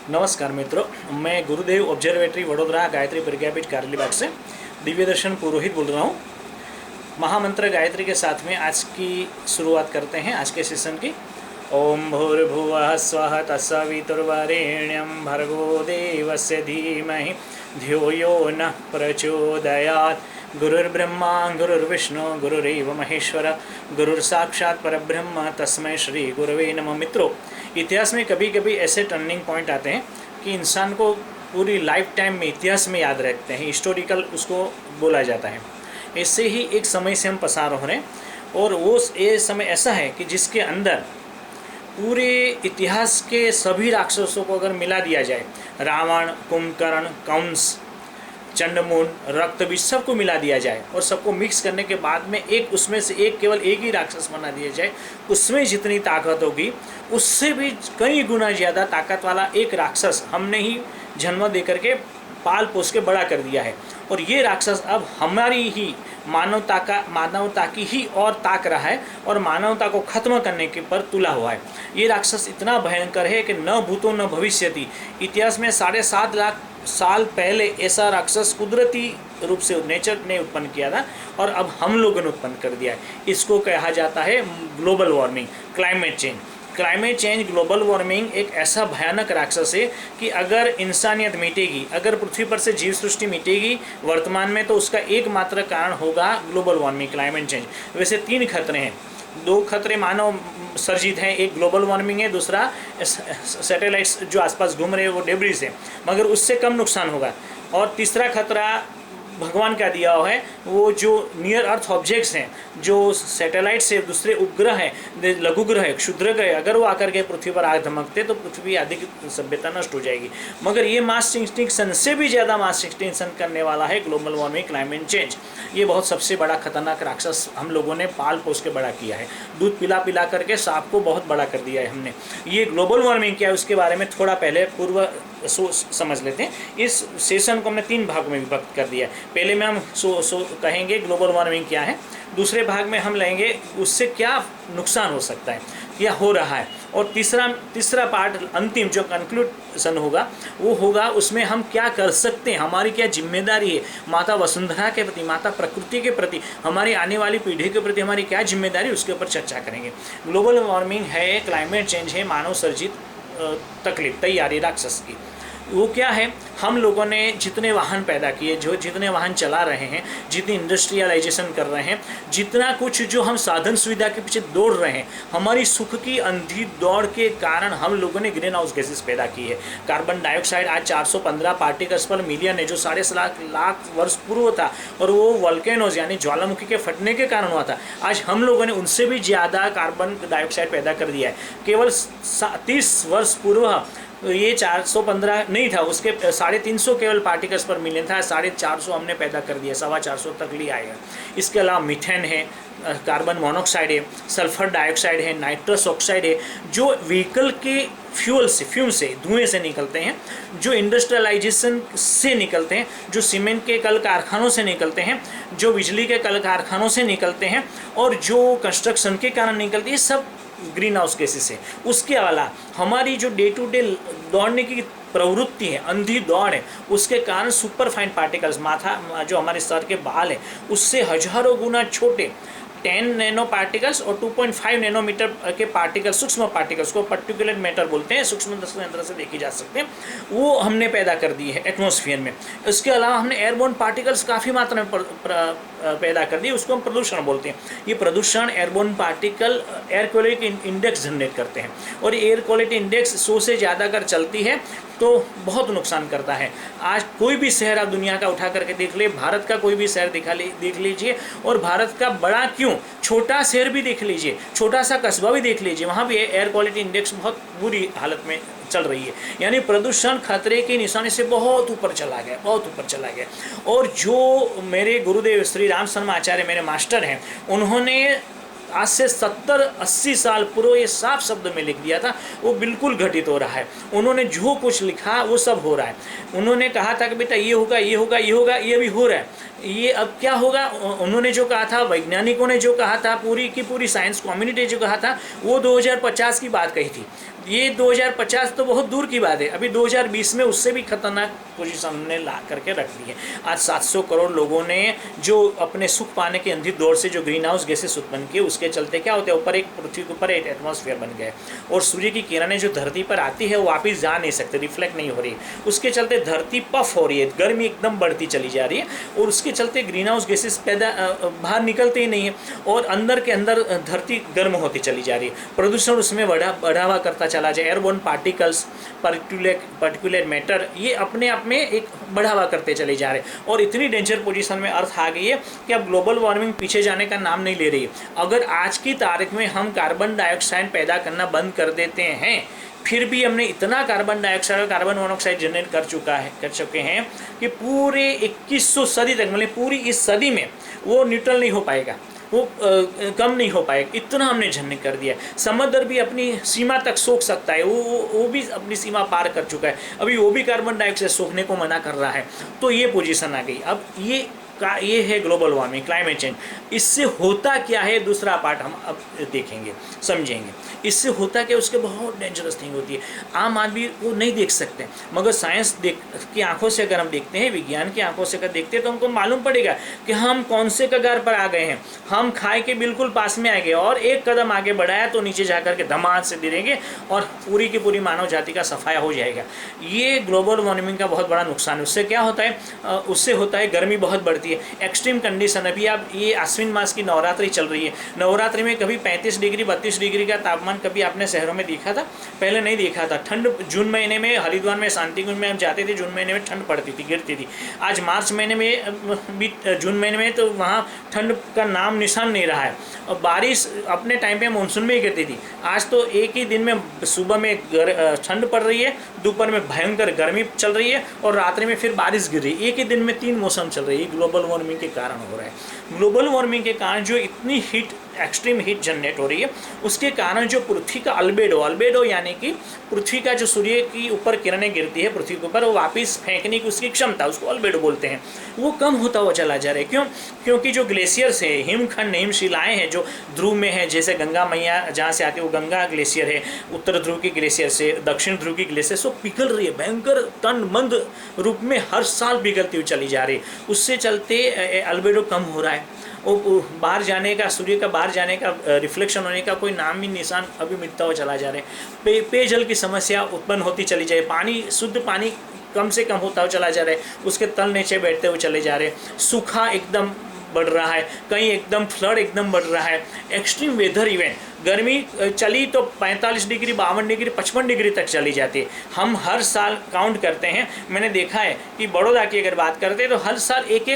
नमस्कार मित्रों, मैं गुरुदेव ऑब्जर्वेटरी वडोदरा गायत्री प्रज्ञापीठ कारलीबाग से दिव्य दर्शन पुरोहित बोल रहा हूँ। महामंत्र गायत्री के साथ में आज की शुरुआत करते हैं आज के सेशन की। ओम भूर्भुवः स्वः तत्सवितुर्वरेण्यं भर्गो देवस्य धीमहि धियो यो नः प्रचोदयात्। गुरुर्ब्रह्मा गुरुर्विष्णु गुरुरेव महेश्वर गुरुर्साक्षात् परब्रह्म तस्मै श्री गुरवे नमः। मित्रों, इतिहास में कभी कभी ऐसे टर्निंग पॉइंट आते हैं कि इंसान को पूरी लाइफ टाइम में इतिहास में याद रखते हैं, हिस्टोरिकल उसको बोला जाता है। ऐसे ही एक समय से हम पसार हो रहे हैं और वो ये समय ऐसा है कि जिसके अंदर पूरे इतिहास के सभी राक्षसों को अगर मिला दिया जाए, रावण, कुंभकर्ण, कंस, चंडमुंड, रक्तबीज, सबको मिला दिया जाए और सबको मिक्स करने के बाद में एक उसमें से केवल एक ही राक्षस बना दिया जाए, उसमें जितनी ताकत होगी उससे भी कई गुना ज़्यादा ताकत वाला एक राक्षस हमने ही जन्म दे करके पाल पोस के बड़ा कर दिया है। और ये राक्षस अब हमारी ही मानवता की ही और ताक रहा है और मानवता को खत्म करने के पर तुला हुआ है। ये राक्षस इतना भयंकर है कि न भूतो न भविष्यति। इतिहास में 7.5 लाख साल पहले ऐसा राक्षस कुदरती रूप से नेचर ने उत्पन्न किया था और अब हम लोगों ने उत्पन्न कर दिया है। इसको कहा जाता है global warming, climate change. Climate change, global warming एक ऐसा भयानक राक्षस है कि अगर इंसानियत मिटेगी, अगर पृथ्वी पर से जीव सृष्टि मिटेगी वर्तमान में, तो उसका एकमात्र कारण होगा ग्लोबल वार्मिंग, क्लाइमेट चेंज। वैसे 3 खतरे हैं। 2 खतरे मानव सर्जित हैं, एक ग्लोबल वार्मिंग है, दूसरा सैटेलाइट्स जो आसपास घूम रहे हैं वो डेब्रिस है, मगर उससे कम नुकसान होगा। और तीसरा खतरा भगवान का दिया हुआ है, वो जो नियर अर्थ ऑब्जेक्ट्स हैं, जो सैटेलाइट से दूसरे उपग्रह हैं, लघुग्रह है, क्षुद्रग्रह, अगर वो आकर के पृथ्वी पर आग धमकते तो पृथ्वी आदि की सभ्यता नष्ट हो जाएगी। मगर ये मास एक्सटिंक्शन से भी ज़्यादा मास एक्सटिंक्शन करने वाला है ग्लोबल वार्मिंग, क्लाइमेट चेंज। ये बहुत सबसे बड़ा खतरनाक राक्षस हम लोगों ने पाल पोस के बड़ा किया है। दूध पिला पिला करके सांप को बहुत बड़ा कर दिया है हमने। ये ग्लोबल वार्मिंग क्या है उसके बारे में थोड़ा पहले पूर्व समझ लेते हैं। इस सेशन को हमने 3 भागों में विभक्त कर दिया है। पहले में हम कहेंगे ग्लोबल वार्मिंग क्या है, दूसरे भाग में हम लेंगे उससे क्या नुकसान हो सकता है, क्या हो रहा है, और तीसरा पार्ट अंतिम जो कंक्लूजन होगा वो होगा उसमें हम क्या कर सकते हैं, हमारी क्या जिम्मेदारी है, माता वसुंधरा के प्रति, माता प्रकृति के प्रति, हमारी आने वाली पीढ़ी के प्रति हमारी क्या जिम्मेदारी, उसके ऊपर चर्चा करेंगे। ग्लोबल वार्मिंग है, क्लाइमेट चेंज है, मानव सर्जित तकलीफ, तैयारी राक्षस की। वो क्या है, हम लोगों ने जितने वाहन पैदा किए, जो जितने वाहन चला रहे हैं, जितनी इंडस्ट्रियलाइजेशन कर रहे हैं, जितना कुछ जो हम साधन सुविधा के पीछे दौड़ रहे हैं, हमारी सुख की अंधी दौड़ के कारण हम लोगों ने ग्रीन हाउस गैसेस पैदा की है। कार्बन डाइऑक्साइड आज 415 पार्टिकल्स पर मिलियन है, जो 7.5 लाख वर्ष पूर्व था और वो वोल्केनोज यानी ज्वालामुखी के फटने के कारण हुआ था। आज हम लोगों ने उनसे भी ज़्यादा कार्बन डाइऑक्साइड पैदा कर दिया है। केवल 30 वर्ष पूर्व ये 415 नहीं था, उसके 350 केवल पार्टिकल्स पर मिलियन था, 450 हमने पैदा कर दिया, 425 तक ले आएगा। इसके अलावा मीथेन है, कार्बन मोनोऑक्साइड है, सल्फर डाइऑक्साइड है, नाइट्रस ऑक्साइड है, जो व्हीकल के फ्यूम से धुएं से निकलते हैं, जो इंडस्ट्रियलाइजेशन से निकलते हैं, जो सीमेंट के कल कारखानों से निकलते हैं, जो बिजली के कल कारखानों से निकलते हैं और जो कंस्ट्रक्शन के कारण निकलते हैं, सब ग्रीन हाउस गैसेस है। उसके अलावा हमारी जो डे टू डे दौड़ने की प्रवृत्ति है, अंधी दौड़ है, उसके कारण सुपर फाइन पार्टिकल्स, माथा जो हमारे सर के बाल है उससे हजारों गुना छोटे 10 नैनो पार्टिकल्स और 2.5 नैनोमीटर के पार्टिकल्स, सूक्ष्म पार्टिकल्स को पार्टिकुलेट मैटर बोलते हैं, सूक्ष्म यंत्र से देखे जा सकते हैं, वो हमने पैदा कर दी है एटमॉस्फेयर में। इसके अलावा हमने एयरबोर्न पार्टिकल्स काफ़ी मात्रा में पैदा कर दी, उसको हम प्रदूषण बोलते हैं। ये प्रदूषण airborne particle air quality index generate करते हैं और एयर क्वालिटी इंडेक्स 100 से ज़्यादा अगर चलती है तो बहुत नुकसान करता है। आज कोई भी शहर आप दुनिया का उठा करके देख ले, भारत का कोई भी शहर देख लीजिए, और भारत का बड़ा क्यों, छोटा शहर भी देख लीजिए, छोटा सा कस्बा भी देख लीजिए, वहाँ भी एयर क्वालिटी इंडेक्स बहुत बुरी हालत में चल रही है। यानी प्रदूषण खतरे के निशाने से बहुत ऊपर चला गया, बहुत ऊपर चला गया। और जो मेरे गुरुदेव श्री राम शर्मा आचार्य मेरे मास्टर हैं, उन्होंने आज से 70-80 साल पूर्व ये साफ शब्द में लिख दिया था, वो बिल्कुल घटित हो रहा है। उन्होंने जो कुछ लिखा वो सब हो रहा है। उन्होंने कहा था कि बेटा ये होगा, ये होगा, ये होगा, ये भी हो रहा है। ये अब क्या होगा, उन्होंने जो कहा था, वैज्ञानिकों ने जो कहा था, पूरी की पूरी साइंस कम्युनिटी जो कहा था, वो 2050 की बात कही थी। ये 2050 तो बहुत दूर की बात है, अभी 2020 में उससे भी खतरनाक पोजीशन ने ला करके रख दी है। आज 700 करोड़ लोगों ने जो अपने सुख पाने के अंधी दौर से जो ग्रीन हाउस गैसेस उत्पन्न किए, उसके चलते क्या होता है, ऊपर एक पृथ्वी के ऊपर एक एटमॉस्फेयर बन गया है और सूर्य की किरणें जो धरती पर आती है वो वापस जा नहीं सकते, रिफ्लेक्ट नहीं हो रही। उसके चलते धरती पफ हो रही है, गर्मी एकदम बढ़ती चली जा रही है और उसके चलते ग्रीन हाउस गैसेस पैदा बाहर निकलते ही नहीं है और अंदर के अंदर धरती गर्म होती चली जा रही है। प्रदूषण उसमें बढ़ावा करता चला जाए, एयरबोर्न पार्टिकल्स, पर्टिकुलर मैटर, ये अपने आप में एक बढ़ावा करते चले जा रहे हैं और इतनी डेंजर पोजीशन में अर्थ आ गई है कि अब ग्लोबल वार्मिंग पीछे जाने का नाम नहीं ले रही है। अगर आज की तारीख में हम कार्बन डाइऑक्साइड पैदा करना बंद कर देते हैं, फिर भी हमने इतना कार्बन डाइऑक्साइड और कार्बन मोनोऑक्साइड जनरेट कर चुके हैं कि पूरे 2100 सदी तक, मतलब पूरी इस सदी में वो न्यूट्रल नहीं हो पाएगा, वो कम नहीं हो पाएगा, इतना हमने झन्ने कर दिया है। समुद्र भी अपनी सीमा तक सोख सकता है, वो भी अपनी सीमा पार कर चुका है, अभी वो भी कार्बन डाइऑक्साइड सोखने को मना कर रहा है। तो ये पोजीशन आ गई। अब ये है ग्लोबल वार्मिंग, क्लाइमेट चेंज। इससे होता क्या है, दूसरा पार्ट हम अब देखेंगे, समझेंगे। इससे होता क्या, उसके बहुत डेंजरस थिंग होती है, आम आदमी वो नहीं देख सकते, मगर साइंस की आंखों से अगर हम देखते हैं, विज्ञान की आंखों से अगर देखते हैं, तो हमको मालूम पड़ेगा कि हम कौन से कगार पर आ गए हैं। हम खाए के बिल्कुल पास में आ गए और एक कदम आगे बढ़ाया तो नीचे जाकर के धमाल से गिरेंगे और पूरी की पूरी मानव जाति का सफाया हो जाएगा। ये ग्लोबल वार्मिंग का बहुत बड़ा नुकसान है। उससे क्या होता है, उससे होता है गर्मी बहुत बढ़ती है, एक्सट्रीम कंडीशन। अभी आप ये आश्विन मास की नवरात्रि चल रही है, नवरात्रि में कभी 35 डिग्री 32 डिग्री का तापमान कभी आपने शहरों में देखा था? पहले नहीं देखा था। ठंड जून महीने में हरिद्वार में शांतिकुंज में हम जाते थे, जून महीने में ठंड पड़ती थी, गिरती थी। आज मार्च महीने में भी, जून महीने में तो वहाँ ठंड का नाम निशान नहीं रहा है और बारिश अपने टाइम पे मानसून में ही गिरती थी। आज तो एक ही दिन में सुबह में ठंड पड़ रही है, दोपहर में भयंकर गर्मी चल रही है और रात्रि में फिर बारिश गिर रही है। एक ही दिन में 3 मौसम चल रही है। ग्लोबल वार्मिंग के कारण हो रहा है। ग्लोबल वार्मिंग के कारण जो इतनी हीट, एक्सट्रीम हीट जनरेट हो रही है, उसके कारण जो पृथ्वी का अल्बेडो यानी कि पृथ्वी का जो सूर्य की ऊपर किरणें गिरती है पृथ्वी के ऊपर, वो वापस फेंकने की उसकी क्षमता, उसको अल्बेडो बोलते हैं, वो कम होता हुआ चला जा रहा है। क्यों? क्योंकि जो ग्लेशियर्स है, हिमखंड, हिमशिलाएँ हैं जो ध्रुव में है, जैसे गंगा मैया जहाँ से आती है वो गंगा ग्लेशियर है, उत्तर ध्रुव की ग्लेशियर से दक्षिण ध्रुव की ग्लेशियर से पिघल रही है, भयंकर तन मंद रूप में हर साल पिघलती हुई चली जा रही है। उससे चलते अल्बेडो कम हो रहा है। वो बाहर जाने का, सूर्य का बाहर जाने का, रिफ्लेक्शन होने का कोई नाम ही निशान अभी मिटता हुआ चला जा रहा है। पेयजल की समस्या उत्पन्न होती चली जाए, पानी, शुद्ध पानी कम से कम होता हुआ चला जा रहा है, उसके तल नीचे बैठते हुए चले जा रहे हैं। सूखा एकदम बढ़ रहा है, कहीं एकदम फ्लड एकदम बढ़ रहा है। एक्सट्रीम वेदर इवेंट, गर्मी चली तो 45 डिग्री, 52 डिग्री, 55 डिग्री तक चली जाती है। हम हर साल काउंट करते हैं, मैंने देखा है कि बड़ौदा की अगर बात करते हैं तो हर साल एक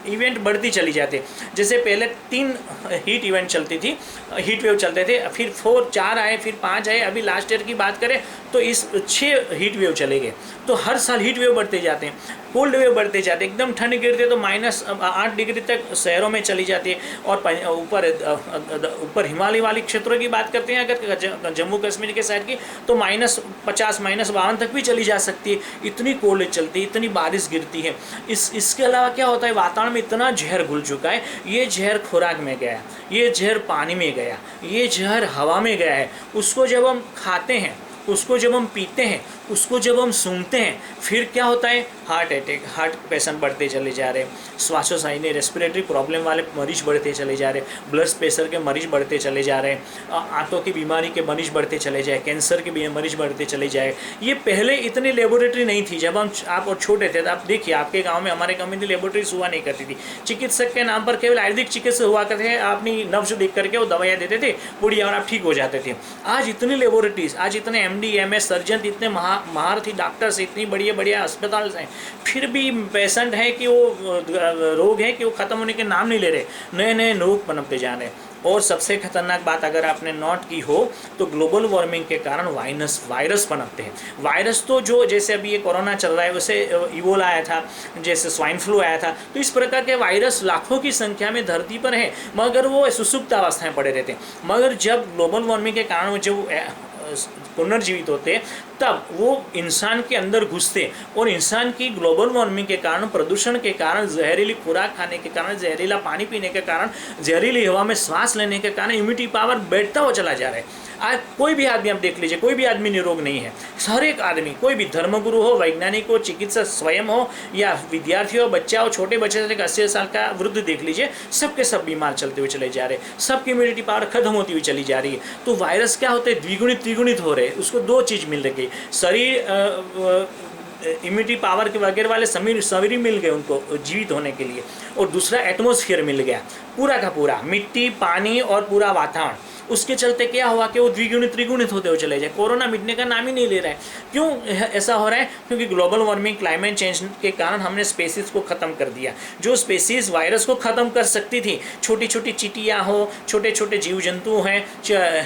इवेंट बढ़ती चली जाती है। जैसे पहले 3 हीट इवेंट चलती थी, हीट वेव चलते थे, फिर 4 आए, फिर 5 आए, अभी लास्ट ईयर की बात करें तो इस 6 हीट वेव चले गए। तो हर साल हीट वेव बढ़ते जाते हैं, कोल्ड वेव बढ़ते जाते हैं, एकदम ठंड गिरते तो -8 डिग्री तक शहरों में चली जाती है। और ऊपर हिमालय वाली क्षेत्रों की बात करते हैं अगर जम्मू कश्मीर के साइड की, तो -50 -52 तक भी चली जा सकती है। इतनी कोल्ड चलती है, इतनी बारिश गिरती है। इसके अलावा क्या होता है, वातावरण में इतना जहर घुल चुका है। ये जहर खुराक में गया, ये जहर पानी में गया, ये जहर हवा में गया है। उसको जब हम खाते हैं, उसको जब हम पीते हैं, उसको जब हम सूंघते हैं, फिर क्या होता है, हार्ट अटैक, हार्ट पेशेंट बढ़ते चले जा रहे हैं, श्वासोच्छ्वास रेस्पिरेटरी प्रॉब्लम वाले मरीज बढ़ते चले जा रहे हैं, ब्लड प्रेशर के मरीज बढ़ते चले जा रहे हैं, आंतों की बीमारी के मरीज बढ़ते चले जाए, कैंसर के मरीज बढ़ते चले जाए। ये पहले इतनी लेबोरेटरी नहीं थी। जब आप और छोटे थे तो आप देखिए, आपके गाँव में, हमारे गाँव में इतनी लेबोरेटरीज हुआ नहीं करती थी। चिकित्सक के नाम पर केवल आयुर्वेदिक चिकित्सा हुआ करते थे, अपनी नब्ज देख करके वो दवाइयाँ देते थे, बुढ़िया, और आप ठीक हो जाते थे। आज इतनी लेबोरेटरीज, आज इतने MD MS सर्जन, इतने महारथी डॉक्टर्स, इतनी बढ़िया अस्पताल हैं, फिर भी पेशेंट है कि वो रोग है कि वो ख़त्म होने के नाम नहीं ले रहे, नए नए रोग पनपते जा रहे हैं। और सबसे खतरनाक बात अगर आपने नोट की हो तो ग्लोबल वार्मिंग के कारण वायरस पनपते हैं। वायरस तो जो, जैसे अभी ये कोरोना चल रहा है, वैसे इबोला आया था, जैसे स्वाइन फ्लू आया था, तो इस प्रकार के वायरस लाखों की संख्या में धरती पर हैं, मगर वो सुसुप्त अवस्थाएँ पड़े रहते हैं। मगर जब ग्लोबल वार्मिंग के कारण जब पुनर्जीवित होते तब वो इंसान के अंदर घुसते, और इंसान की ग्लोबल वार्मिंग के कारण, प्रदूषण के कारण, जहरीली खुराक खाने के कारण, जहरीला पानी पीने के कारण, जहरीली हवा में सांस लेने के कारण इम्यूनिटी पावर बैठता हुआ चला जा रहा है। आज कोई भी आदमी आप देख लीजिए, कोई भी आदमी निरोग नहीं है। हर एक आदमी, कोई भी धर्मगुरु हो, वैज्ञानिक हो, चिकित्सक स्वयं हो, या विद्यार्थी हो, बच्चा हो, छोटे बच्चे से 80 साल का वृद्ध देख लीजिए, सबके सब बीमार चलते हुए चले जा रहे हैं, सबकी इम्यूनिटी पावर खत्म होती हुई चली जा रही है। तो वायरस क्या होते हैं, द्विगुणित त्रिगुणित हो रहे हैं। उसको दो चीज़ मिल रही, शरीर इम्यूनिटी पावर के वगैरह वाले शरीर मिल गए उनको जीवित होने के लिए, और दूसरा एटमॉस्फेयर मिल गया पूरा का पूरा, मिट्टी, पानी और पूरा वातावरण। उसके चलते क्या हुआ कि वो द्विगुणित त्रिगुणित होते हुए चले जाए। कोरोना मिटने का नाम ही नहीं ले रहा है। क्यों ऐसा हो रहा है? क्योंकि ग्लोबल वार्मिंग, क्लाइमेट चेंज के कारण हमने स्पेसीज को ख़त्म कर दिया। जो स्पेसीज वायरस को ख़त्म कर सकती थी, छोटी छोटी चींटियाँ हो, छोटे छोटे जीव जंतु हैं,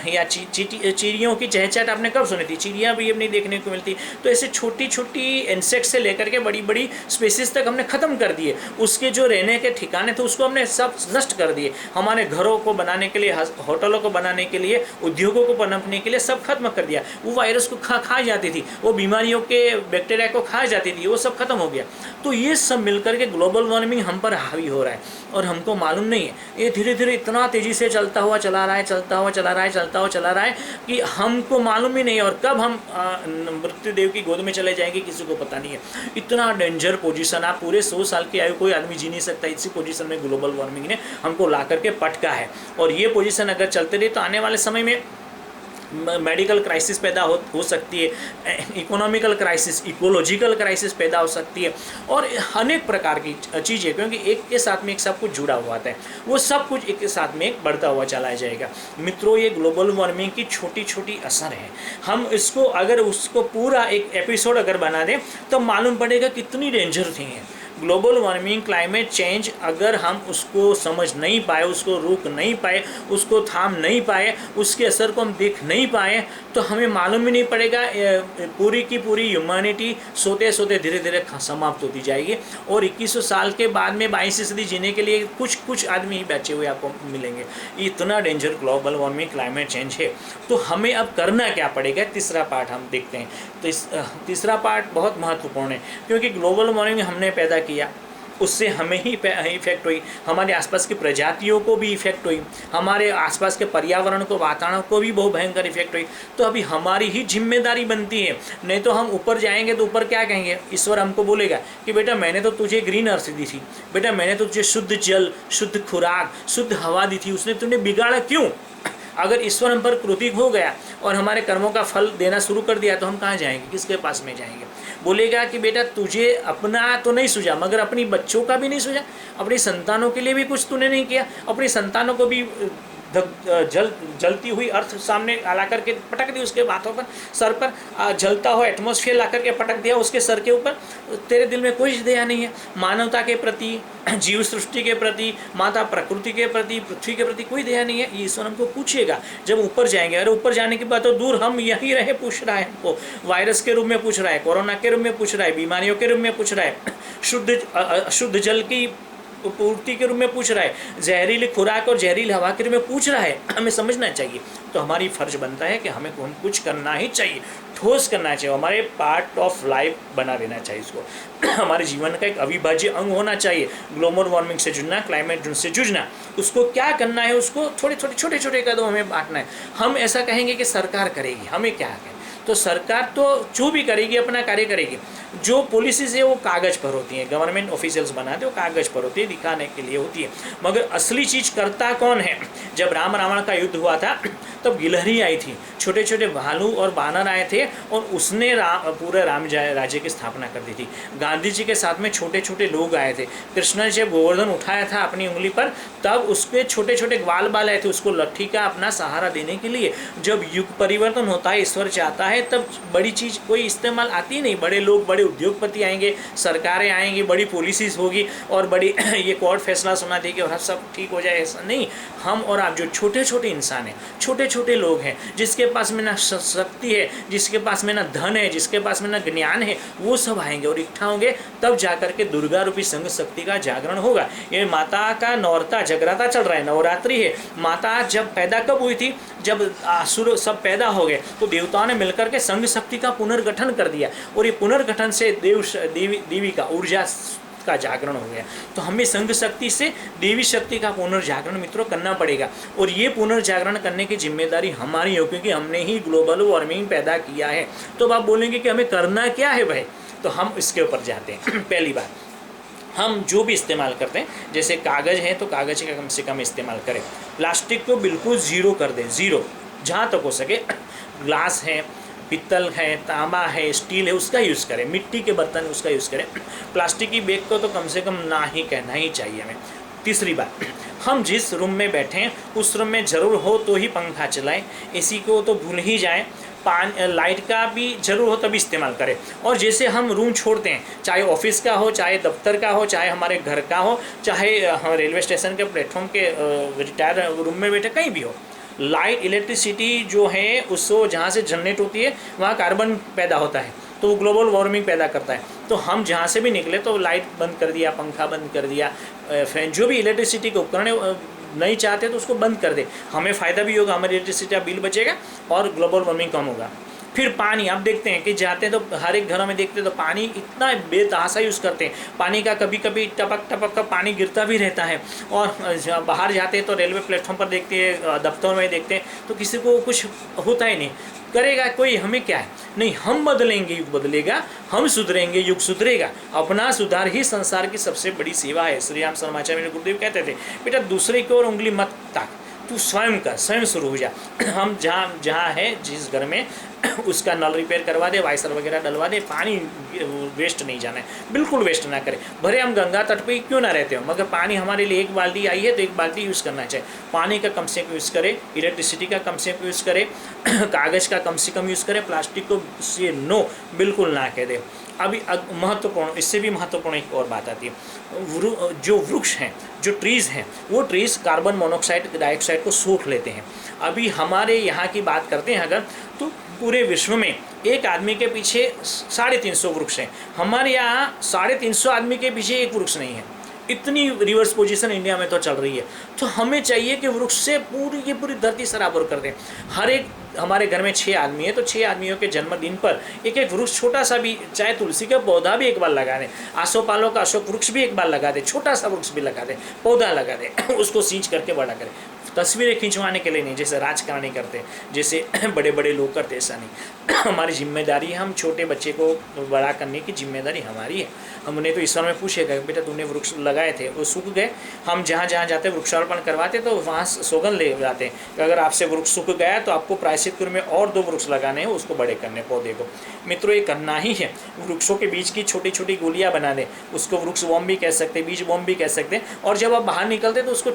या चिड़ियों की चहचहाट आपने कब सुनी थी? चिड़िया भी अब नहीं देखने को मिलती। तो ऐसे छोटी छोटी इंसेक्ट से लेकर के बड़ी बड़ी स्पेसीज तक हमने ख़त्म कर दिए। उसके जो रहने के ठिकाने थे उसको हमने सब नष्ट कर दिए। हमारे घरों को बनाने के लिए, होटलों को बनाने के लिए, उद्योगों को पनपने के लिए सब खत्म कर दिया। वो वायरस को खा जाती थी, वो बीमारियों के बैक्टीरिया को खा जाती थी, वो सब खत्म हो गया। तो ये सब मिलकर के ग्लोबल वार्मिंग हम पर हावी हो रहा है और हमको मालूम नहीं है। ये धीरे धीरे इतना तेजी से चलता हुआ चला रहा है कि हमको मालूम ही नहीं, और कब हम मृत्यु देव की गोद में चले जाएंगे किसी को पता नहीं है। इतना डेंजर पोजीशन, आप पूरे 100 साल की आयु कोई आदमी जी नहीं सकता। इसी पोजीशन में ग्लोबल वार्मिंग ने हमको ला करके पटका है। और ये पोजीशन अगर चलते रही तो आने वाले समय में मेडिकल क्राइसिस पैदा हो सकती है, इकोनॉमिकल क्राइसिस, इकोलॉजिकल क्राइसिस पैदा हो सकती है, और अनेक प्रकार की चीज़ें, क्योंकि एक के साथ में एक सब कुछ जुड़ा हुआ है। वो सब कुछ एक के साथ में एक बढ़ता हुआ चला जाएगा। मित्रों, ये ग्लोबल वार्मिंग की छोटी छोटी असर है। हम इसको अगर उसको पूरा एक एपिसोड अगर बना दें तो मालूम पड़ेगा कितनी डेंजर थी है ग्लोबल वार्मिंग, क्लाइमेट चेंज। अगर हम उसको समझ नहीं पाए, उसको रोक नहीं पाए, उसको थाम नहीं पाए, उसके असर को हम देख नहीं पाए, तो हमें मालूम ही नहीं पड़ेगा। पूरी की पूरी ह्यूमैनिटी सोते सोते धीरे धीरे समाप्त होती जाएगी। और 2100 साल के बाद में 22वीं सदी जीने के लिए कुछ आदमी ही बचे हुए आपको मिलेंगे। इतना danger global warming, climate change है। तो हमें अब करना क्या पड़ेगा? तीसरा पार्ट हम देखते हैं। तो इस तीसरा पार्ट बहुत महत्वपूर्ण है, क्योंकि ग्लोबल वार्मिंग हमने पैदा किया, उससे हमें ही इफेक्ट हुई, हमारे आसपास की प्रजातियों को भी इफेक्ट हुई, हमारे आसपास के पर्यावरण को, वातावरण को भी बहुत भयंकर इफेक्ट हुई। तो अभी हमारी ही जिम्मेदारी बनती है। नहीं तो हम ऊपर जाएंगे तो ऊपर क्या कहेंगे? ईश्वर हमको बोलेगा कि बेटा मैंने तो तुझे ग्रीन अर्थ दी थी, बेटा मैंने तो तुझे शुद्ध जल, शुद्ध खुराक, शुद्ध हवा दी थी, उसने तुमने बिगाड़ा क्यों? अगर ईश्वर हम पर क्रोधित हो गया और हमारे कर्मों का फल देना शुरू कर दिया तो हम कहाँ जाएंगे? किसके पास में जाएंगे? बोलेगा कि बेटा तुझे अपना तो नहीं सूझा, मगर अपनी बच्चों का भी नहीं सूझा, अपनी संतानों के लिए भी कुछ तूने नहीं किया, अपनी संतानों को भी जलती हुई अर्थ सामने ला करके पटक दी उसके हाथों पर, सर पर जलता हुआ एटमॉस्फेयर ला करके पटक दिया उसके सर के ऊपर। तेरे दिल में कोई दया नहीं है मानवता के प्रति, जीव सृष्टि के प्रति, माता प्रकृति के प्रति, पृथ्वी के प्रति कोई दया नहीं है। ये ईश्वर हमको पूछेगा जब ऊपर जाएंगे। अरे ऊपर जाने के बाद तो दूर हम यहीं रहे, पूछ रहा है हमको, वायरस के रूप में पूछ रहा है, कोरोना के रूप में पूछ रहा है, बीमारियों के रूप में पूछ रहा है, शुद्ध जल की पूर्ति के रूप में पूछ रहा है, जहरीली खुराक और जहरीली हवा के रूप में पूछ रहा है। हमें समझना चाहिए। तो हमारी फर्ज बनता है कि हमें कुछ करना ही चाहिए, ठोस करना चाहिए, हमारे पार्ट ऑफ लाइफ बना देना चाहिए इसको। हमारे जीवन का एक अविभाज्य अंग होना चाहिए। ग्लोबल वार्मिंग से जुड़ना, क्लाइमेट चेंज से जुझना, उसको क्या करना है? उसको छोटे छोटे कदम हमें बांटना है। हम ऐसा कहेंगे कि सरकार करेगी, हमें क्या है? तो सरकार तो जो भी करेगी अपना कार्य करेगी। जो पॉलिसीज है वो कागज़ पर होती हैं, गवर्नमेंट ऑफिशियल्स बनाते हैं, वो कागज़ पर होती है, दिखाने के लिए होती है। मगर असली चीज़ करता कौन है? जब राम रावण का युद्ध हुआ था तब गिलहरी आई थी, छोटे छोटे भालू और बानर आए थे, और उसने पूरे राम राज्य की स्थापना कर दी थी। गांधी जी के साथ में छोटे छोटे लोग आए थे। कृष्ण ने जब गोवर्धन उठाया था अपनी उंगली पर, तब उसके छोटे छोटे ग्वाल बाल आए थे उसको लट्ठी का अपना सहारा देने के लिए। जब युग परिवर्तन होता है, ईश्वर चाहता है, तब बड़ी चीज़ कोई इस्तेमाल आती नहीं। बड़े लोग, बड़े उद्योगपति आएंगे, सरकारें आएंगी, बड़ी पॉलिसीज़ होगी और बड़ी ये कोर्ट फैसला सुना देगी और सब ठीक हो जाए, ऐसा नहीं। हम और आप जो छोटे छोटे इंसान हैं, छोटे छोटे लोग हैं, जिसके पास में ना शक्ति है, जिसके पास में ना धन है, जिसके पास में ना ज्ञान है, वो सब आएंगे और इकट्ठा होंगे, तब जाकर के दुर्गा रूपी संघ शक्ति का जागरण होगा। ये माता का नौरता जगराता चल रहा है, नवरात्रि है। माता जब पैदा कब हुई थी? जब असुर सब पैदा हो गए तो देवताओं ने मिलकर के संघ शक्ति का पुनर्गठन कर दिया, और ये पुनर्गठन से देवी का ऊर्जा का जागरण हो गया। तो हमें संघ शक्ति से देवी शक्ति का पुनर्जागरण मित्रों करना पड़ेगा, और ये पुनर्जागरण करने की जिम्मेदारी हमारी हो, क्योंकि हमने ही ग्लोबल वार्मिंग पैदा किया है। तो अब आप बोलेंगे कि हमें करना क्या है भाई, तो हम इसके ऊपर जाते हैं। पहली बात, हम जो भी इस्तेमाल करते हैं, जैसे कागज़ है तो कागज़ का कम से कम इस्तेमाल करें, प्लास्टिक को बिल्कुल ज़ीरो कर दें, ज़ीरो जहाँ तक हो सके। ग्लास है, पित्तल है, तांबा है, स्टील है, उसका यूज़ करें, मिट्टी के बर्तन उसका यूज़ करें। प्लास्टिक की बैग को तो कम से कम ना ही कहना ही चाहिए हमें। तीसरी बात, हम जिस रूम में बैठे हैं उस रूम में ज़रूर हो तो ही पंखा चलाएं, एसी को तो भूल ही जाएं, लाइट का भी जरूर हो तभी इस्तेमाल करें। और जैसे हम रूम छोड़ते हैं, चाहे ऑफिस का हो, चाहे दफ्तर का हो, चाहे हमारे घर का हो, चाहे हम रेलवे स्टेशन के प्लेटफॉर्म के रिटायर रूम में बैठे, कहीं भी हो, लाइट इलेक्ट्रिसिटी जो है उसको जहाँ से जनरेट होती है वहाँ कार्बन पैदा होता है, तो वो ग्लोबल वार्मिंग पैदा करता है। तो हम जहाँ से भी निकले तो लाइट बंद कर दिया, पंखा बंद कर दिया, फैन, जो भी इलेक्ट्रिसिटी के उपकरण नहीं चाहते तो उसको बंद कर दे, हमें फ़ायदा भी होगा, हमारी इलेक्ट्रिसिटी का बिल बचेगा और ग्लोबल वार्मिंग कम होगा। फिर पानी, आप देखते हैं कि जाते हैं तो हर एक घरों में देखते हैं तो पानी इतना बेतहाशा यूज़ करते हैं, पानी का कभी कभी टपक टपक का पानी गिरता भी रहता है। और बाहर जाते हैं तो रेलवे प्लेटफॉर्म पर देखते हैं, दफ्तर में देखते हैं तो किसी को कुछ होता ही नहीं, करेगा कोई, हमें क्या है, नहीं, हम बदलेंगे युग बदलेगा, हम सुधरेंगे युग सुधरेगा। अपना सुधार ही संसार की सबसे बड़ी सेवा है। श्री राम शर्माचार्य मेरे गुरुदेव कहते थे, बेटा दूसरे की ओर उंगली मत ताक, तू स्वयं कर, स्वयं शुरू हो जा। हम जहाँ है जिस घर में उसका नल रिपेयर करवा दे, वाइसर वगैरह डलवा दे, पानी वेस्ट नहीं जाना है, बिल्कुल वेस्ट ना करें। भले हम गंगा तट पे क्यों ना रहते हो, मगर पानी हमारे लिए एक बाल्टी आई है तो एक बाल्टी यूज़ करना चाहिए। पानी का कम से कम यूज़ करें, इलेक्ट्रिसिटी का कम से कम यूज़ करें, कागज़ का कम से कम यूज़ करें, प्लास्टिक को से नो बिल्कुल ना कह दें। अभी महत्वपूर्ण, इससे भी महत्वपूर्ण एक और बात आती है, जो वृक्ष हैं, जो ट्रीज़ हैं, वो ट्रीज़ कार्बन मोनोऑक्साइड डाइऑक्साइड को सोख लेते हैं। अभी हमारे यहाँ की बात करते हैं अगर, तो पूरे विश्व में एक आदमी के पीछे 350 वृक्ष हैं, हमारे यहाँ 350 आदमी के पीछे एक वृक्ष नहीं है। इतनी रिवर्स पोजीशन इंडिया में तो चल रही है। तो हमें चाहिए कि वृक्ष से पूरी की पूरी धरती सराबर कर दें। हर एक, हमारे घर में 6 आदमी है तो 6 आदमियों के जन्मदिन पर एक एक वृक्ष छोटा सा भी, चाहे तुलसी का पौधा भी एक बार लगा दें, आसोपालों का अशोक वृक्ष भी एक बार लगा दें, छोटा सा वृक्ष भी लगा दें, पौधा लगा दें, उसको सींच करके बड़ा करें। तस्वीरें खिंचवाने के लिए नहीं, जैसे राजकारणी करते, जैसे बड़े बड़े लोग करते, ऐसा नहीं। हमारी जिम्मेदारी है, हम छोटे बच्चे को बड़ा करने की जिम्मेदारी हमारी है। हमने तो ईश्वर में पूछेगा, बेटा तूने वृक्ष लगाए थे, वो सूख गए, हम जहाँ जहाँ जाते वृक्षारोपण करवाते तो वहाँ सौगंध ले जाते हैं कि अगर आपसे वृक्ष सूख गया तो आपको प्रायश्चित में और 2 वृक्ष लगाने हैं, उसको बड़े करने पौधे को। मित्रों, ये करना ही है। वृक्षों के बीज की छोटी छोटी गोलियाँ बना दें, उसको वृक्ष बॉम्ब भी कह सकते हैं, बीज बॉम्ब भी कह सकते हैं। और जब आप बाहर निकलते तो उसको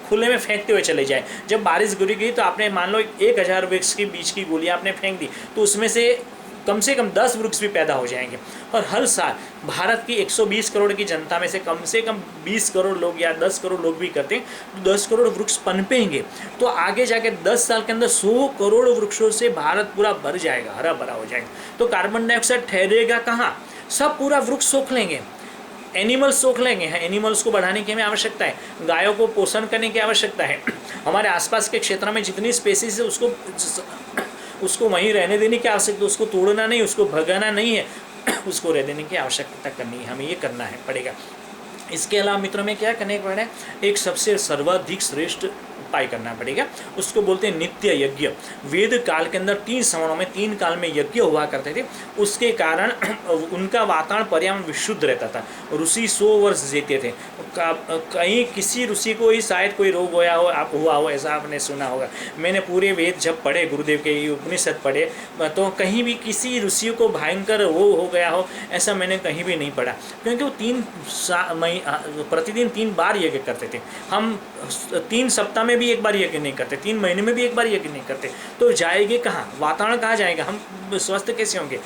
खुले में फेंकते हुए चले जाए। जब बारिश गिरी गई तो आपने मान लो 1000 वृक्ष की बीज की गोलियाँ आपने फेंक दी, तो उसमें से कम 10 वृक्ष भी पैदा हो जाएंगे। और हर साल भारत की 120 करोड़ की जनता में से कम 20 करोड़ लोग या 10 करोड़ लोग भी करते हैं, तो 10 करोड़ वृक्ष पनपेंगे। तो आगे जाके 10 साल के अंदर 100 करोड़ वृक्षों से भारत पूरा भर जाएगा, हरा भरा हो जाएगा। तो कार्बन डाइऑक्साइड ठहरेगा कहाँ, सब पूरा वृक्ष सोख लेंगे, एनिमल्स सोख लेंगे। एनिमल्स को बढ़ाने की हमें आवश्यकता है, गायों को पोषण करने की आवश्यकता है। हमारे आसपास के क्षेत्र में जितनी स्पेसीज है उसको वहीं रहने देने की आवश्यकता, उसको तोड़ना नहीं, उसको भगाना नहीं है, उसको रह देने की आवश्यकता करनी है, हमें ये करना है पड़ेगा। इसके अलावा मित्रों में क्या करने पड़ेगा, एक सबसे सर्वाधिक श्रेष्ठ उपाय करना पड़ेगा, उसको बोलते हैं नित्य यज्ञ। वेद काल के अंदर 3 श्रवणों में 3 काल में यज्ञ हुआ करते थे, उसके कारण उनका वातावरण पर्यावरण विशुद्ध रहता था। ऋषि 100 वर्ष जीते थे। कहीं किसी ऋषि को ही शायद कोई रोग हुआ हो, ऐसा आपने सुना होगा। मैंने पूरे वेद जब पढ़े, गुरुदेव के उपनिषद पढ़े, तो कहीं भी किसी ऋषि को भयंकर वो हो गया हो, ऐसा मैंने कहीं भी नहीं पढ़ा। क्योंकि वो प्रतिदिन 3 बार यज्ञ करते थे। हम 3 सप्ताह में भी एक बार यज्ञ नहीं करते, 3 महीने में भी एक बार यज्ञ नहीं करते, तो जाएंगे कहाँ, वातावरण कहाँ जाएगा, हम स्वस्थ कैसे होंगे।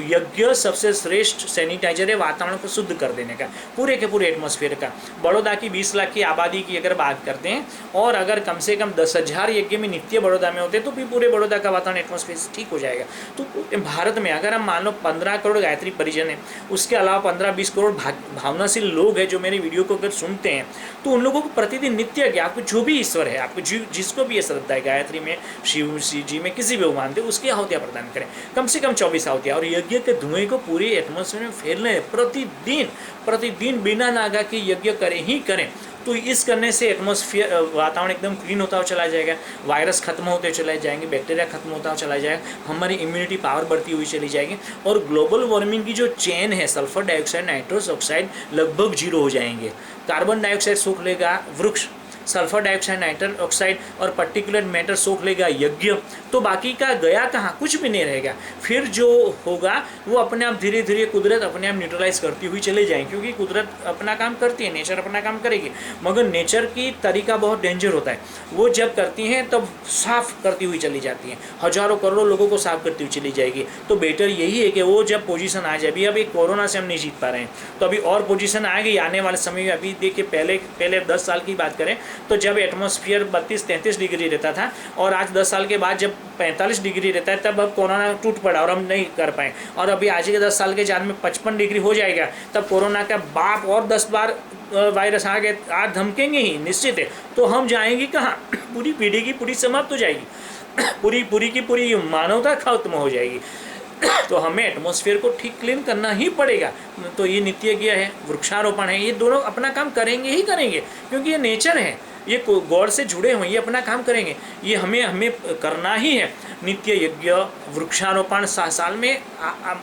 यज्ञ सबसे श्रेष्ठ सैनिटाइजर है वातावरण को शुद्ध कर देने का, पूरे के पूरे एटमॉस्फेयर का। बड़ौदा की 20 लाख की आबादी की अगर बात करते हैं, और अगर कम से कम 10,000 यज्ञ में नित्य बड़ौदा में होते तो भी पूरे बड़ौदा का वातावरण एटमॉस्फेयर ठीक हो जाएगा। तो भारत में अगर हम मान लो 15 करोड़ गायत्री परिजन है, उसके अलावा 15-20 करोड़ भावनाशील लोग हैं जो मेरी वीडियो को अगर सुनते हैं, तो उन लोगों को प्रतिदिन नित्य यज्ञ, आपको जो भी ईश्वर है है, आपको जिसको भी ये श्रद्धा है, गायत्री में, शिव जी में, किसी भी भगवान थे, उसकी आहुतियाँ प्रदान करें, कम से कम 24 आहुतियाँ। और यज्ञ के धुएं को पूरे एटमॉस्फेयर में फैलने प्रतिदिन बिना नागा के यज्ञ करें ही करें। तो इस करने से एटमॉस्फेयर, वातावरण एकदम क्लीन होता हुआ चला जाएगा, वायरस खत्म होते चले जाएंगे, बैक्टीरिया खत्म होता हुआ चला जाएगा, हमारी इम्यूनिटी पावर बढ़ती हुई चली जाएगी, और ग्लोबल वार्मिंग की जो चेन है, सल्फर डाइऑक्साइड, नाइट्रस ऑक्साइड लगभग 0 हो जाएंगे। कार्बन डाइऑक्साइड सोख लेगा वृक्ष, सल्फर डाइऑक्साइड, नाइट्रस ऑक्साइड और पर्टिकुलर मैटर सोख लेगा यज्ञ, तो बाकी का गया कहाँ, कुछ भी नहीं रहेगा। फिर जो होगा वो अपने आप धीरे धीरे कुदरत अपने आप न्यूट्रलाइज करती हुई चले जाएगी, क्योंकि कुदरत अपना काम करती है, नेचर अपना काम करेगी। मगर नेचर की तरीका बहुत डेंजर होता है, वो जब करती हैं तब साफ करती हुई चली जाती हैं, हजारों करोड़ों लोगों को साफ करती हुई चली जाएगी। तो बेटर यही है कि वो जब पोजीशन आ जाए, अभी एक कोरोना से हम नहीं जीत पा रहे हैं, तो अभी और पोजीशन आएगी आने वाले समय में। अभी देखिए, पहले 10 साल की बात करें तो जब एटमॉस्फेयर 32-33 डिग्री रहता था, और आज 10 साल के बाद जब 45 डिग्री रहता है, तब अब कोरोना टूट पड़ा और हम नहीं कर पाए। और अभी आज के 10 साल के बाद में 55 डिग्री हो जाएगा, तब कोरोना का बाप और 10 बार वायरस आ गए, आज धमकेंगे ही निश्चित है। तो हम जाएंगे कहाँ, पूरी पीढ़ी की पूरी समाप्त हो जाएगी, पूरी की पूरी मानवता खत्म हो जाएगी। तो हमें एटमॉस्फेयर को ठीक क्लीन करना ही पड़ेगा। तो ये नित्य यज्ञ है, वृक्षारोपण है, ये दोनों अपना काम करेंगे ही करेंगे, क्योंकि ये नेचर है, ये गॉड से जुड़े हुए, ये अपना काम करेंगे, ये हमें करना ही है। नित्य यज्ञ, वृक्षारोपण, साल में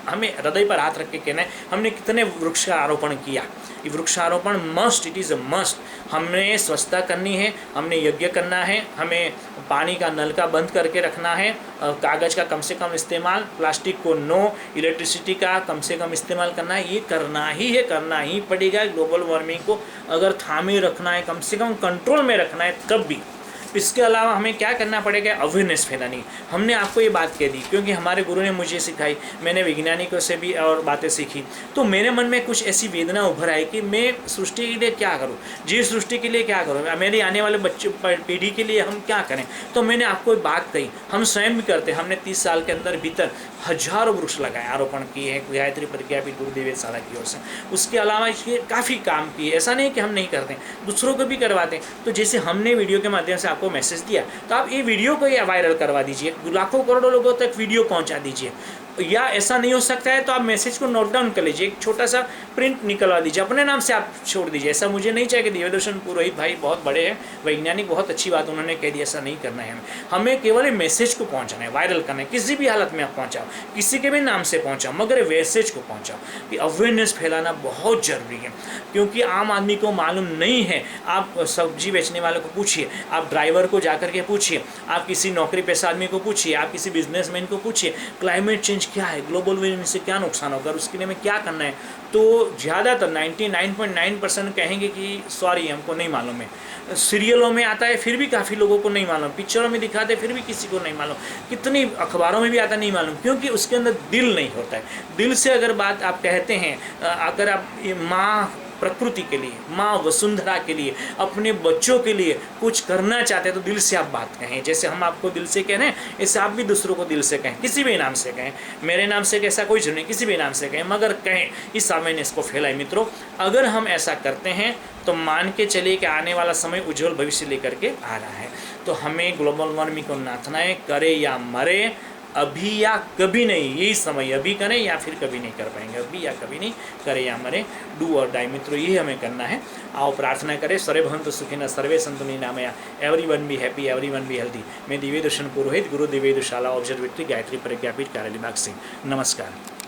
हमें हृदय पर हाथ रख के कहना है हमने कितने वृक्ष का आरोपण किया। ये वृक्षारोपण must, it is a must. हमने स्वच्छता करनी है, हमने यज्ञ करना है, हमें पानी का नल का बंद करके रखना है, कागज़ का कम से कम इस्तेमाल, प्लास्टिक को नो, इलेक्ट्रिसिटी का कम से कम इस्तेमाल करना है। ये करना ही पड़ेगा। ग्लोबल वार्मिंग को अगर थामे रखना है, कम से कम कंट्रोल में रखना है, तब भी। इसके अलावा हमें क्या करना पड़ेगा, अवेयरनेस फैलानी। हमने आपको ये बात कह दी क्योंकि हमारे गुरु ने मुझे सिखाई, मैंने वैज्ञानिकों से भी और बातें सीखी, तो मेरे मन में कुछ ऐसी वेदना उभर आई कि मैं सृष्टि के लिए क्या करूं, जीव सृष्टि के लिए क्या करूं, मेरे आने वाले बच्चों पीढ़ी के लिए हम क्या करें। तो मैंने आपको एक बात कही, हम स्वयं भी करते हैं। हमने 30 साल के अंदर भीतर हजारों वृक्ष लगाए, आरोपण किए हैं गायत्री प्रज्ञापीठ गुरुदेव वेधशाला की ओर से। उसके अलावा इसके काफ़ी काम किए, ऐसा नहीं कि हम नहीं करते, दूसरों को भी करवाते हैं। तो जैसे हमने वीडियो के माध्यम से आपको मैसेज दिया, तो आप ये वीडियो को या वायरल करवा दीजिए, लाखों करोड़ों लोगों तक वीडियो पहुंचा दीजिए। या ऐसा नहीं हो सकता है तो आप मैसेज को नोट डाउन कर लीजिए, एक छोटा सा प्रिंट निकलवा दीजिए, अपने नाम से आप छोड़ दीजिए। ऐसा मुझे नहीं चाहिए कि दिव्यदर्शन पुरोहित भाई बहुत बड़े हैं, वैज्ञानिक, बहुत अच्छी बात उन्होंने कह दी, ऐसा नहीं करना है हमें केवल मैसेज को पहुंचाना है, वायरल करना है। किसी भी हालत में आप पहुंचाओ, किसी के भी नाम से पहुंचाओ, मगर मैसेज को पहुंचाओ। कि अवेयरनेस फैलाना बहुत जरूरी है, क्योंकि आम आदमी को मालूम नहीं है। आप सब्जी बेचने वाले को पूछिए, आप ड्राइवर को जाकर के पूछिए, आप किसी नौकरी पेशा आदमी को पूछिए, आप किसी बिजनेसमैन को पूछिए, क्लाइमेट चेंज क्या है, ग्लोबल वार्मिंग से क्या नुकसान होगा, उसके लिए हमें क्या करना है। तो ज़्यादातर 99.9% कहेंगे कि सॉरी हमको नहीं मालूम है। सीरियलों में आता है फिर भी काफ़ी लोगों को नहीं मालूम, पिक्चरों में दिखाते फिर भी किसी को नहीं मालूम, कितनी अखबारों में भी आता नहीं मालूम, क्योंकि उसके अंदर दिल नहीं होता है। दिल से अगर बात आप कहते हैं, अगर आप माँ प्रकृति के लिए, माँ वसुंधरा के लिए, अपने बच्चों के लिए कुछ करना चाहते हैं, तो दिल से आप बात कहें। जैसे हम आपको दिल से कह रहे हैं, ऐसे आप भी दूसरों को दिल से कहें, किसी भी नाम से कहें, मेरे नाम से कैसा कोई नहीं, किसी भी नाम से कहें, मगर कहें, इस अवेयरनेस को फैलाएं। मित्रों, अगर हम ऐसा करते हैं तो मान के चलिए कि आने वाला समय उज्जवल भविष्य लेकर के आ रहा है। तो हमें ग्लोबल वार्मिंग को नाथना है, करे या मरे, अभी या कभी नहीं, यही समय, अभी करें या फिर कभी नहीं कर पाएंगे, अभी या कभी नहीं, करे या मरे, डू और डाई। मित्रों, यही हमें करना है। आओ प्रार्थना करें, सर्वे भवन्तु सुखिनः, सर्वे सन्तु निरामया, everyone be happy, everyone be healthy. मैं दिव्यदर्शन पुरोहित, गुरु दिव्य वेधशाला ऑब्जर्वेटरी, गायत्री प्रज्ञापीठ, कार्यालय बाग से। नमस्कार।